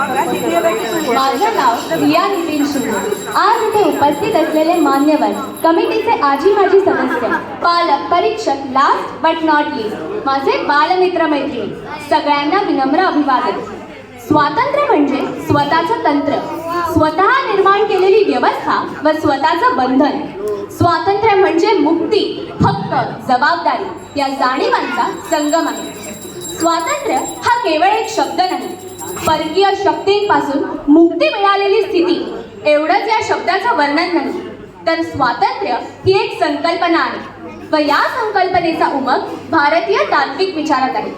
माझं नाव रिया नितीन शिंदे. आज इथे उपस्थित असलेले मान्यवर, कमिटीचे आजी माजी सदस्य, पालक, परीक्षक, लास्ट बट नॉट लीस्ट माझे बालमित्र मैत्रिणी, सगळ्यांना विनम्र अभिवादन. स्वातंत्र्य म्हणजे स्वतःचं तंत्र, स्वतः निर्माण केलेली व्यवस्था व स्वतःचं बंधन. स्वातंत्र्य म्हणजे मुक्ती, हक्क, जबाबदारी या जाणीवांचा संगम आहे. स्वातंत्र्य हा केवळ एक शब्द नाही, परकीय शक्तींपासून मुक्ती मिळालेली स्थिती एवढंच या शब्दाचं वर्णन नाही, तर स्वातंत्र्य ही एक संकल्पना आहे व या संकल्पनेचा उमग भारतीय तात्विक विचारात आहे.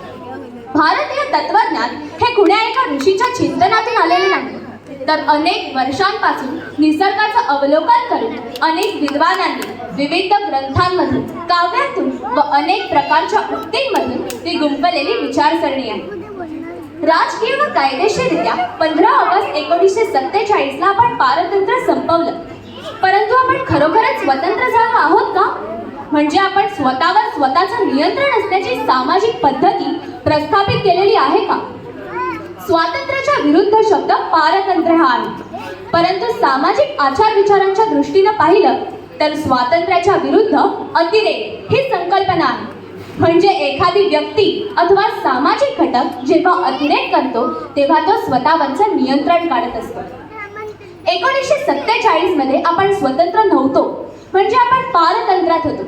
भारतीय तत्वज्ञान हे कुण्या एका ऋषीच्या चिंतनातून आलेले नाही, तर अनेक वर्षांपासून निसर्गाचं अवलोकन करून अनेक विद्वानांनी विविध ग्रंथांमधून, काव्यातून व अनेक प्रकारच्या उक्तींमधून ती गुंफलेली विचारसरणी आहे. राजकीय व कायदेशीररित्या 15 ऑगस्ट 1947 ला आपण पारतंत्र्य संपवलं, परंतु आपण खरोखरच स्वतंत्र झालो आहोत का? म्हणजे आपण स्वतःवर स्वतःचं नियंत्रण असण्याची सामाजिक पद्धती प्रस्थापित केलेली आहे का? स्वातंत्र्याच्या विरुद्ध शब्द पारतंत्र्य हा आहे, परंतु सामाजिक आचार विचारांच्या दृष्टीनं पाहिलं तर स्वातंत्र्याच्या विरुद्ध अतिरेक ही संकल्पना आहे. म्हणजे एखादी व्यक्ती अथवा सामाजिक घटक जेव्हा अतिरेक करतो तेव्हा तो स्वतःवरचं नियंत्रण काढत असतो. 1947 मध्ये आपण स्वतंत्र नव्हतो, म्हणजे आपण पारतंत्र्यात होतो,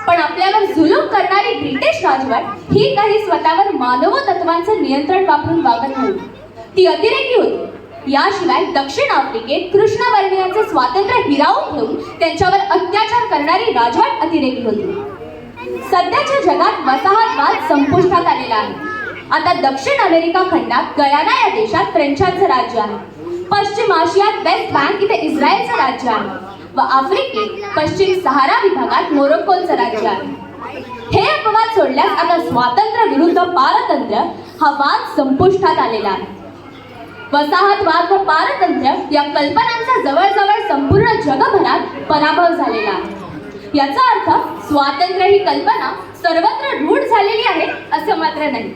पण आपल्यावर जुलूम करणारी ब्रिटिश राजवट ही काही स्वतःवर मानव तत्वांचं नियंत्रण वापरून वागत नव्हती, ती अतिरेकी होती. याशिवाय दक्षिण आफ्रिकेत कृष्णवर्णीयांचे स्वातंत्र्य हिरावून घेऊन त्यांच्यावर अत्याचार करणारी राजवट अतिरेकी होती. सध्याच्या जगात वसाहतवाद संपुष्टात आलेला आहे. आता दक्षिण अमेरिका खंडात गयाना या देशात फ्रेंचांचं राज्य आहे, पश्चिम आशियात वेस्ट बँक इथे इस्रायलचं राज्य आहे व आफ्रिकेत पश्चिम सहारा विभागात मोरोक्कोचं राज्य आहे. हे अपवाद सोडल्यास आता स्वातंत्र्य विरुद्ध पारतंत्र्य हा वाद संपुष्टात आलेला आहे. वसाहतवाद व पारतंत्र्य या कल्पनांचा जवळजवळ संपूर्ण जगभरात पराभव झालेला आहे. याचा अर्थ स्वातंत्र्य ही कल्पना सर्वत्र रूढ झालेली आहे असं मात्र नाही.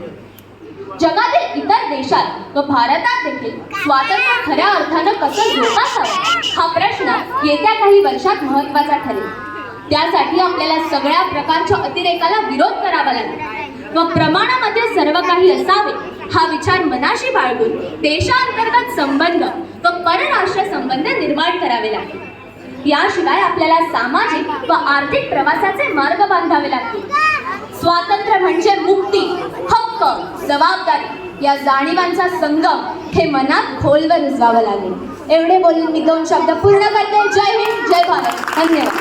जगातील इतर देशात व भारतात देखील स्वातंत्र्य खऱ्या अर्थानं कसं जोपासावं हा प्रश्न येत्या काही वर्षात महत्त्वाचा ठरेल. त्यासाठी आपल्याला सगळ्या प्रकारच्या अतिरेकाला विरोध करावा लागेल व प्रमाणामध्ये सर्व काही असावे हा विचार मनाशी बाळगून देशांतर्गत संबंध व परराष्ट्र संबंध निर्माण करावे लागतील. याशिवाय आपल्याला सामाजिक व आर्थिक प्रवासाचे मार्ग बांधावे लागतील. स्वातंत्र्य म्हणजे मुक्ती, हक्क, जबाबदारी या जाणीवांचा संगम हे मनात खोलवर रुजवावं लागेल. एवढे बोलून मी 2 शब्द पूर्ण करते. जय हिंद, जय भारत. धन्यवाद.